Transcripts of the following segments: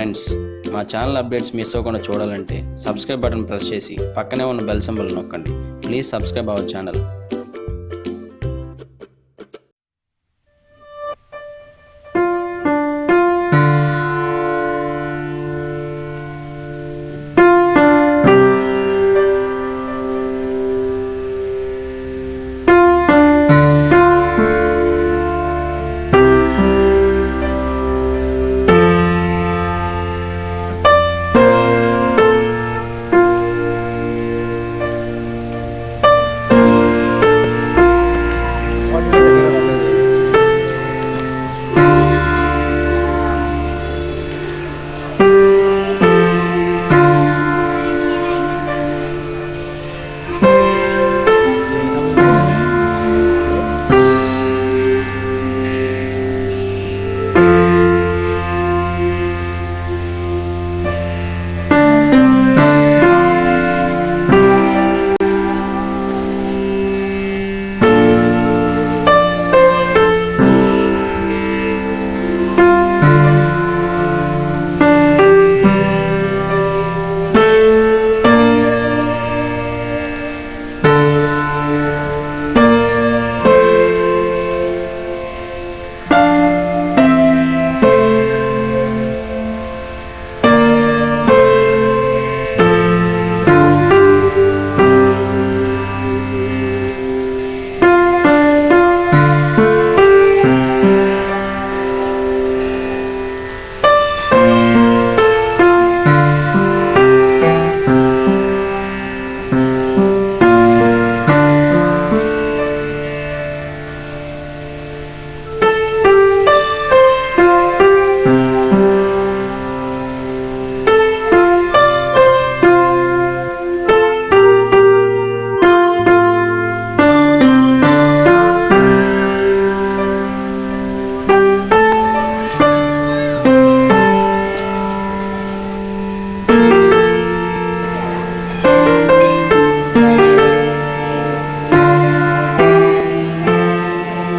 Friends, మా channel updates miss అవ్వకుండా చూడాలంటే సబ్స్క్రైబ్ బటన్ ప్రెస్ చేసి పక్కనే ఉన్న బెల్ సింబల్ నొక్కండి. Please subscribe our channel.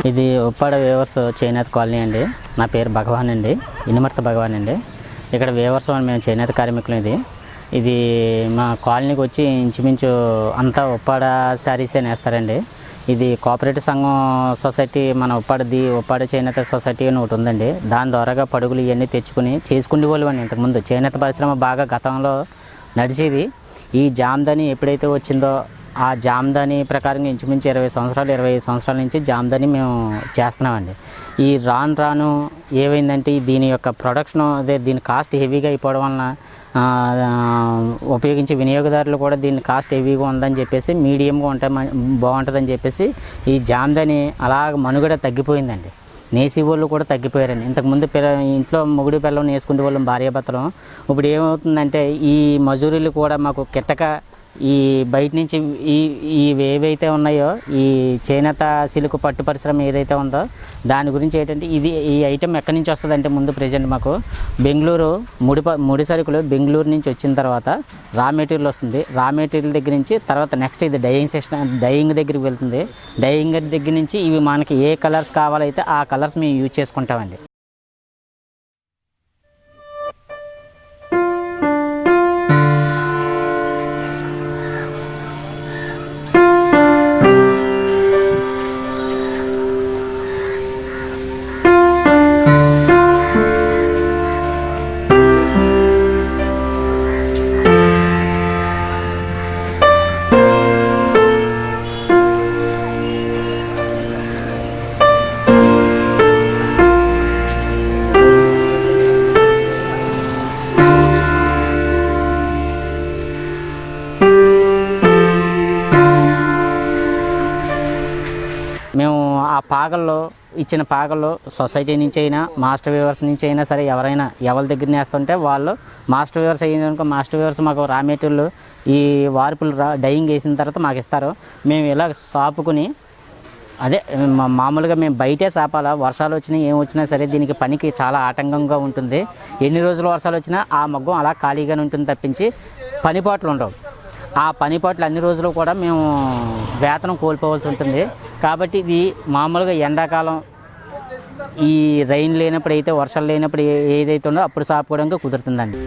ఇది ఉప్పాడ వేవర్స్ చేనేత కాలనీ అండి. నా పేరు భగవాన్ అండి, ఇనిమర్త భగవాన్ అండి. ఇక్కడ వేవర్స్ మేము చేనేత కార్మికులు. ఇది మా కాలనీకి వచ్చి ఇంచుమించు అంతా ఉప్పాడ శారీసే నేస్తారండి. ఇది కోఆపరేటివ్ సంఘం సొసైటీ, మన ఉప్పాడ చేనేత సొసైటీ అని ఒకటి ఉందండి. దాని ద్వారాగా పడుగులు ఇవన్నీ తెచ్చుకుని చేసుకునే వాళ్ళు అండి. ఇంతకుముందు చేనేత పరిశ్రమ బాగా గతంలో నడిచేది. ఈ జామ్దని ఎప్పుడైతే వచ్చిందో ఆ జామ్దాని ప్రకారంగా ఇంచుమించు 25 సంవత్సరాల నుంచి జామ్దాని మేము చేస్తున్నామండి. ఈ రాను ఏమైందంటే దీని యొక్క ప్రొడక్షన్ దీని కాస్ట్ హెవీగా అయిపోవడం వలన ఉపయోగించే వినియోగదారులు కూడా దీని కాస్ట్ హెవీగా ఉందని చెప్పేసి మీడియంగా ఉంటే బాగుంటుందని చెప్పేసి ఈ జామ్దాని అలాగ మనుగడ తగ్గిపోయిందండి. నేసి వాళ్ళు కూడా తగ్గిపోయారండి. ఇంతకుముందు ఇంట్లో మొగుడు పిల్లలు నేసుకునే వాళ్ళు భార్యాభర్తలు. ఇప్పుడు ఏమవుతుందంటే ఈ మజూరీలు కూడా మాకు కిట్టక ఈ బయట నుంచి ఏవైతే ఉన్నాయో ఈ చేనేత సిల్క్ పట్టు పరిశ్రమ ఏదైతే ఉందో దాని గురించి ఏంటంటే ఈ ఐటెం ఎక్కడి నుంచి వస్తుందంటే ముందు ప్రజెంట్ మాకు బెంగళూరు ముడి సరుకులు బెంగళూరు నుంచి వచ్చిన తర్వాత రా మెటీరియల్ వస్తుంది. రా మెటీరియల్ దగ్గర నుంచి తర్వాత నెక్స్ట్ ఇది డయింగ్ దగ్గరికి వెళ్తుంది. డయింగ్ దగ్గర నుంచి ఇవి మనకి ఏ కలర్స్ కావాలైతే ఆ కలర్స్ మేము యూజ్ చేసుకుంటామండి. మేము ఆ పాగల్లో ఇచ్చిన పాగల్లో సొసైటీ నుంచి అయినా మాస్టర్ వీవర్స్ నుంచి అయినా సరే ఎవరైనా ఎవరి దగ్గర నేస్తుంటే వాళ్ళు మాస్టర్ వీవర్స్ అయ్యిందనుకో మాస్టర్ వీవర్స్ మాకు రా మెటీరియల్ ఈ వార్పులు డయింగ్ వేసిన తర్వాత మాకు ఇస్తారు. మేము ఇలా సాపుకుని అదే మామూలుగా మేము బయటే సాపాలా. వర్షాలు వచ్చినా ఏం వచ్చినా సరే దీనికి పనికి చాలా ఆటంకంగా ఉంటుంది. ఎన్ని రోజులు వర్షాలు వచ్చినా ఆ మగ్గం అలా ఖాళీగానే ఉంటుంది తప్పించి పనిపాట్లు ఉండవు. ఆ పనిపాట్లు అన్ని రోజులు కూడా మేము వేతనం కోల్పోవాల్సి ఉంటుంది. కాబట్టి ఇది మామూలుగా ఎండాకాలం ఈ రైన్ లేనప్పుడు అయితే వర్షాలు లేనప్పుడు ఏదైతే ఉందో అప్పుడు సాపుకోవడానికి కుదురుతుందండి.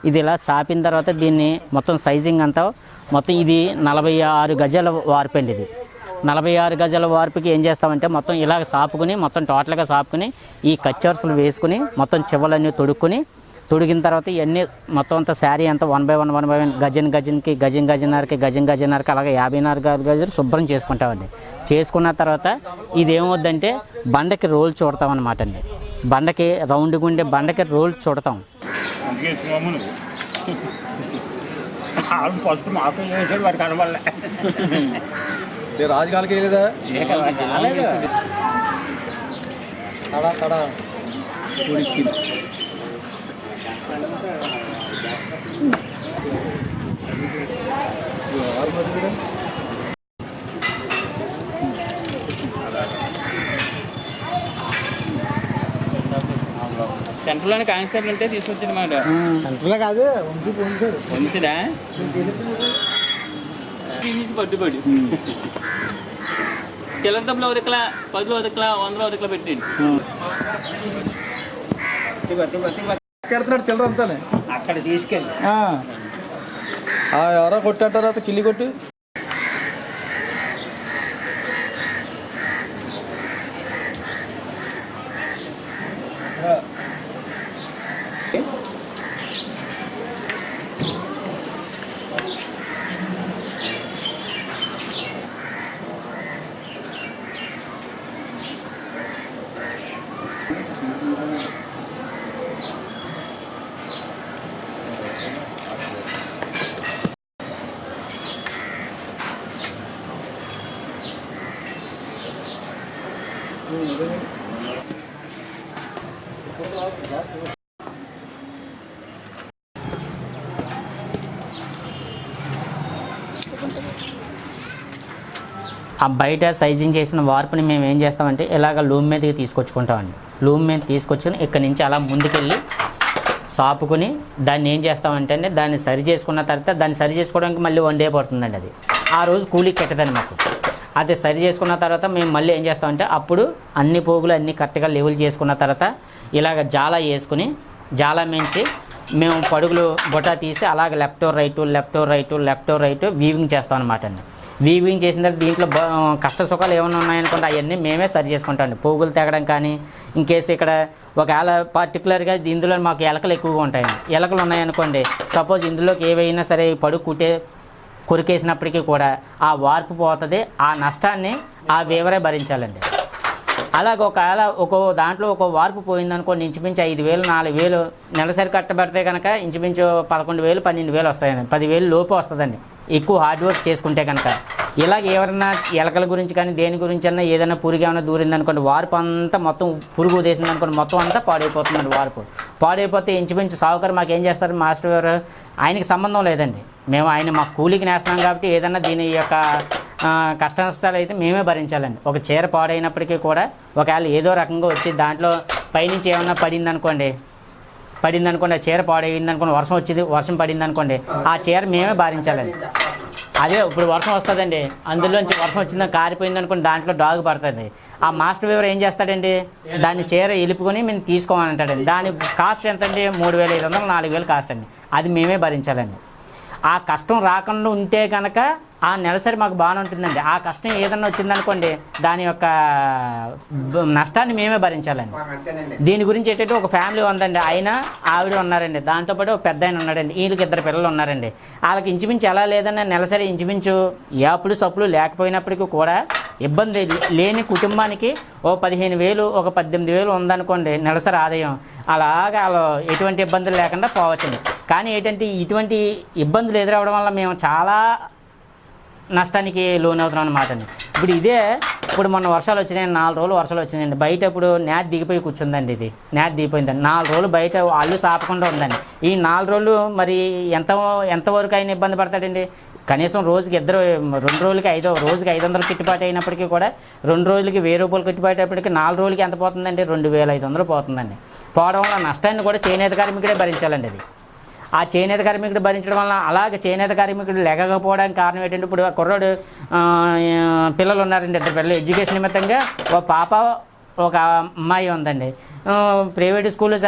ఇది ఇలా సాపిన తర్వాత దీన్ని మొత్తం సైజింగ్ అంతా మొత్తం ఇది 46 గజాల వార్పు అండి. ఇది 46 గజాల వార్పుకి ఏం చేస్తామంటే మొత్తం ఇలాగ సాపుకుని మొత్తం టోటల్గా సాపుకుని ఈ కచ్చర్సులు వేసుకుని మొత్తం చివలన్నీ తొడిగిన తర్వాత ఇవన్నీ మొత్తం అంతా శారీ అంతా 1 by 1 గజన్కి గజన్నరకి అలాగే 54 గజాలు శుభ్రం చేసుకుంటామండి. చేసుకున్న తర్వాత ఇది ఏమవుద్దంటే బండకి రోల్ చూడతామన్నమాట అండి. బండకి రౌండ్గా ఉండే బండకి రోల్ చూడతాం. ఫస్ట్ మాకు చేసాడు వారికి కనబడలే. రాజకాలకి లేదా తడా తడా సెంటర్లోని కానిస్టేబుల్ ఉంటే తీసుకొచ్చింది మాట. సెంటర్లో కాదు వంచుదా పట్టుబడి చిల్లర డబ్బులు ఒకరికలా 10 ఒకరికలా 100 ఒకరికలా పెట్టండి. పెడుతున్నాడు చిల్లర అంతానే అక్కడ తీసుకెళ్ళి ఎవరో కొట్టంటారా కిల్లి కొట్టు. ఆ బయట సైజింగ్ చేసిన వార్పుని మేము ఏం చేస్తామంటే ఇలాగ లూమ్ మీదకి తీసుకొచ్చుకుంటామండి. లూమ్ మీద తీసుకొచ్చుకొని ఇక్కడి నుంచి అలా ముందుకెళ్ళి సాపుకుని దాన్ని ఏం చేస్తామంటే అండి దాన్ని సరి చేసుకున్న తర్వాత దాన్ని సరి చేసుకోవడానికి మళ్ళీ 1 day పడుతుందండి. అది ఆ రోజు కూలీకి కట్టదండి మాకు. అది సరి చేసుకున్న తర్వాత మేము మళ్ళీ ఏం చేస్తామంటే అప్పుడు అన్ని పోగులు అన్నీ కరెక్ట్గా లెవెల్ చేసుకున్న తర్వాత ఇలాగ జాలా వేసుకుని జాలా మించి మేము పడుగులు బొటా తీసి అలాగ లెఫ్ట్ రైట్ వీవింగ్ చేస్తాం అనమాట అండి. వీవింగ్ చేసిన తర్వాత దీంట్లో కష్ట సుఖాలు ఏమైనా ఉన్నాయనుకోండి అవన్నీ మేమే సరి చేసుకుంటాం అండి. పోగులు తెగడం కానీ ఇంకేసి ఇక్కడ ఒకవేళ పర్టికులర్గా ఇందులో మాకు ఎలకలు ఎక్కువగా ఉంటాయండి. ఎలకలు ఉన్నాయనుకోండి సపోజ్ ఇందులోకి ఏవైనా సరే పడుగు కొరికేసినప్పటికీ కూడా ఆ వార్పు పోతుంది. ఆ నష్టాన్ని ఆ వీవరే భరించాలండి. అలాగే ఒకవేళ దాంట్లో ఒక వార్పు పోయిందనుకోండి ఇంచుమించు 5,000 4,000 నెలసరి కట్టబడితే కనుక ఇంచుమించు 11,000 12,000 వస్తాయండి. 10,000 లోపు వస్తుందండి ఎక్కువ హార్డ్ వర్క్ చేసుకుంటే కనుక. ఇలాగ ఎవరన్నా ఎలకల గురించి కానీ దేని గురించి అన్నా ఏదైనా పురుగు ఏమైనా దూరిందనుకోండి వార్పు అంతా మొత్తం పురుగు ఉదేసింది అనుకోండి మొత్తం అంతా పాడైపోతుందండి. వార్పు పాడైపోతే ఇంచుమించు సావుకారు మాకు ఏం చేస్తారు మాస్టర్ గారు ఆయనకి సంబంధం లేదండి. మేము ఆయన మా కూలికి నేస్తున్నాం కాబట్టి ఏదన్నా దీని యొక్క కష్ట నష్టాలు అయితే మేమే భరించాలండి. ఒక చీర పాడైనప్పటికీ కూడా ఒకవేళ ఏదో రకంగా వచ్చి దాంట్లో పైనుంచి ఏమన్నా పడిందనుకోండి ఆ చీర పాడైందనుకోండి వర్షం పడిందనుకోండి ఆ చీర మేమే భరించాలండి. అదే ఇప్పుడు వర్షం వస్తుందండి అందులోంచి వర్షం వచ్చిందని కారిపోయింది అనుకోండి దాంట్లో డాగు పడుతుంది. ఆ మాస్టర్ వీవర్ ఏం చేస్తాడండి దాన్ని చీర ఎలుపుకొని మేము తీసుకోమని అంటాడండి. దాని కాస్ట్ ఎంత అండి 3,500 4,000 కాస్ట్ అండి. అది మేమే భరించాలండి. ఆ కష్టం రాకుండా ఉంటే కనుక ఆ నెలసరి మాకు బాగానే ఉంటుందండి. ఆ కష్టం ఏదన్నా వచ్చిందనుకోండి దాని యొక్క నష్టాన్ని మేమే భరించాలండి. దీని గురించి ఏంటంటే ఒక ఫ్యామిలీ ఉందండి, ఆయన ఆవిడ ఉన్నారండి, దాంతోపాటు ఒక పెద్ద ఆయన ఉన్నాడండి, వీళ్ళకి 2 పిల్లలు ఉన్నారండి. వాళ్ళకి ఇంచుమించు ఎలా లేదన్నా నెలసరి ఇంచుమించు యాపులు సప్పులు లేకపోయినప్పటికీ కూడా ఇబ్బంది లేని కుటుంబానికి ఓ 15,000 ఒక 18,000 ఉందనుకోండి నెలసరి ఆదాయం, అలాగా వాళ్ళు ఎటువంటి ఇబ్బందులు లేకుండా పోవచ్చండి. కానీ ఏంటంటే ఇటువంటి ఇబ్బందులు ఎదురవడం వల్ల మేము చాలా నష్టానికి లోనవుతున్నాం అన్నమాట అండి. ఇప్పుడు మొన్న వర్షాలు వచ్చినాయి, 4 రోజులు వర్షాలు వచ్చినాయండి. బయట ఇప్పుడు నేత దిగిపోయి కూర్చుందండి, ఇది నేత దిగిపోయిందండి. 4 రోజులు బయట అల్లు సాపకుండా ఉందండి. ఈ 4 రోజులు మరి ఎంతవరకు ఆయన ఇబ్బంది పడతాడండి? కనీసం రోజుకి 2 రోజులకి రోజుకి 500 గిట్టుబాటు అయినప్పటికీ కూడా 2 రోజులకి 1000 రూపాయలు గిట్టుబాటు అయినప్పటికీ 4 రోజులకి ఎంత పోతుందండి? 2,500 పోతుందండి. పోవడం వల్ల నష్టాన్ని కూడా చేనేత కార్మికుడే భరించాలండి. అది ఆ చేనేత కార్మికుడు భరించడం వల్ల అలాగే చేనేత కార్మికుడు లేకపోవడానికి కారణం ఏంటంటే ఇప్పుడు కుర్రాడు పిల్లలు ఉన్నారండి, 2 పిల్లలు. ఎడ్యుకేషన్ నిమిత్తంగా ఒక పాప ఒక అమ్మాయి ఉందండి. ప్రైవేట్ స్కూల్లో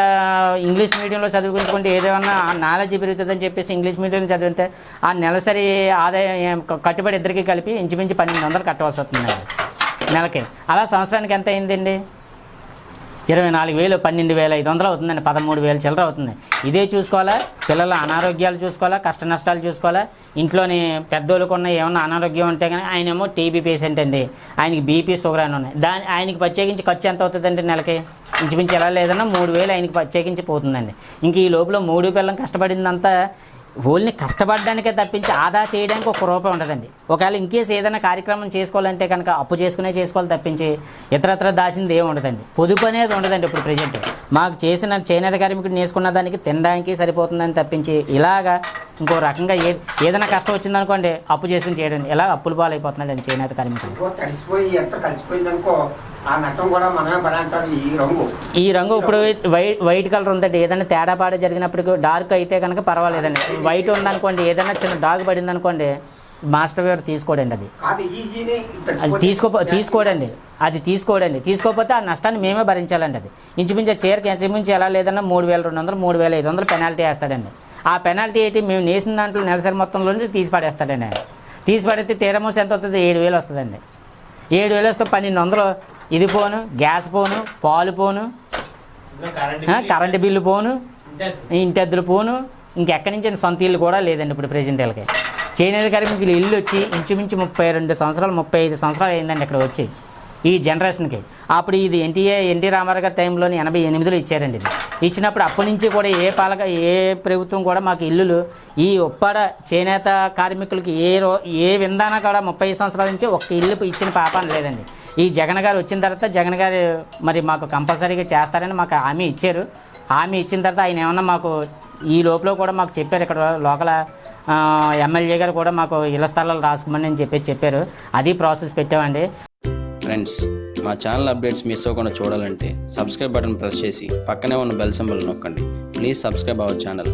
ఇంగ్లీష్ మీడియంలో చదువుకుంటే ఏదైనా నాలెడ్జ్ పెరుగుతుందని చెప్పేసి ఇంగ్లీష్ మీడియంలో చదివితే ఆ నెలసరి ఆదాయం కట్టుబడి ఇద్దరికి కలిపి ఇంచుమించు 1,200 కట్టవలసి వస్తుందండి నెలకి. అలా సంవత్సరానికి ఎంత అయిందండి? 24,000, 12,500 అవుతుందండి, 13,000 చిల్లర అవుతుంది. ఇదే చూసుకోవాలా, పిల్లల అనారోగ్యాలు చూసుకోవాలా, కష్ట నష్టాలు చూసుకోవాలా. ఇంట్లోని పెద్దోళ్ళకు ఉన్న ఏమన్నా అనారోగ్యం ఉంటే కానీ ఆయనేమో టీబీ పేషెంట్ అండి, ఆయనకి బీపీ షుగర్ అని ఉన్నాయి. ఆయనకి ప్రత్యేకించి ఖర్చు ఎంత అవుతుందండి నెలకి? ఇంచుమించు ఎలా లేదన్నా 3,000 ఆయనకి ప్రత్యేకించి పోతుందండి. ఇంక ఈ లోపల 3 పిల్లలు కష్టపడిందంతా ఓన్లీ కష్టపడడానికే తప్పించి ఆదా చేయడానికి 1 రూపాయి ఉండదండి. ఒకవేళ ఇంకేస్ ఏదైనా కార్యక్రమం చేసుకోవాలంటే కనుక అప్పు చేసుకోవాలి తప్పించి ఇతరత్ర దాచింది ఏమి ఉండదండి. పొదుపు అనేది ఉండదండి. ఇప్పుడు ప్రజెంట్ మాకు చేసిన చేనేత కార్మికుడు నేర్చుకున్న దానికి తినడానికి సరిపోతుందని తప్పించి ఇలాగా ఇంకో రకంగా ఏదైనా కష్టం వచ్చిందనుకోండి అప్పు చేసుకుని చేయడం, ఇలా అప్పుల పాలైపోతున్నాడండి చేనేత కార్మికుడు. ఈ రంగు ఇప్పుడు వైట్ కలర్ ఉందండి. ఏదైనా తేడాపాటు జరిగినప్పటికీ డార్క్ అయితే కనుక పర్వాలేదండి. వైట్ ఉందనుకోండి, ఏదైనా చిన్న డాగ్ పడింది అనుకోండి మాస్టర్ గారు తీసుకోడండి. అది తీసుకోకపోతే ఆ నష్టాన్ని మేమే భరించాలండి. అది ఇంచుమించు చీరకి ఇంచుమించు ఎలా లేదన్నా 3,200, 3,500 పెనాల్టీ వేస్తాడండి. ఆ పెనాల్టీ ఏంటి? మేము నేసిన దాంట్లో నెలసరి మొత్తంలో నుంచి తీసి పడేస్తాడండి. ఆయన తీసి పడితే తీరమోసి ఎంత వస్తుంది? 7,000 వస్తుందండి. 7,000 వస్తే 1,200 ఇది పోను, గ్యాస్ పోను, పాలు పోను, కరెంటు బిల్లు పోను, ఇంటి అద్దెలు పోను, ఇంకెక్కడి నుంచి సొంత ఇల్లు కూడా లేదండి. ఇప్పుడు ప్రెజెంట్ వీళ్ళకి చేనేత కార్మికులు ఇల్లు వచ్చి ఇంచుమించు 32 సంవత్సరాలు 35 సంవత్సరాలు అయిందండి ఇక్కడ వచ్చి ఈ జనరేషన్కి. అప్పుడు ఇది ఎన్టీ రామారావు గారి టైంలోని 88లో ఇచ్చారండి. ఇది ఇచ్చినప్పుడు అప్పటి నుంచి కూడా ఏ ప్రభుత్వం కూడా మాకు ఇల్లులు ఈ ఉప్పాడ చేనేత కార్మికులకి ఏ విధానం కూడా 30 సంవత్సరాల నుంచి ఒక్క ఇల్లు ఇచ్చిన పాపాన లేదండి. ఈ జగన్ గారు వచ్చిన తర్వాత జగన్ గారు మరి మాకు కంపల్సరీగా చేస్తారని మాకు హామీ ఇచ్చారు. హామీ ఇచ్చిన తర్వాత ఆయన ఏమన్నా మాకు ఈ లోపల కూడా మాకు చెప్పారు, ఇక్కడ లోకల్ ఎమ్మెల్యే గారు కూడా మాకు ఇళ్ల స్థలాలు రాసుకోమని అని చెప్పారు. అది ప్రాసెస్ పెట్టామండి. ఫ్రెండ్స్, మా ఛానల్ అప్డేట్స్ మిస్ అవ్వకుండా చూడాలంటే సబ్స్క్రైబ్ బటన్ ప్రెస్ చేసి పక్కనే ఉన్న బెల్ సింబల్ నొక్కండి. Please subscribe our channel.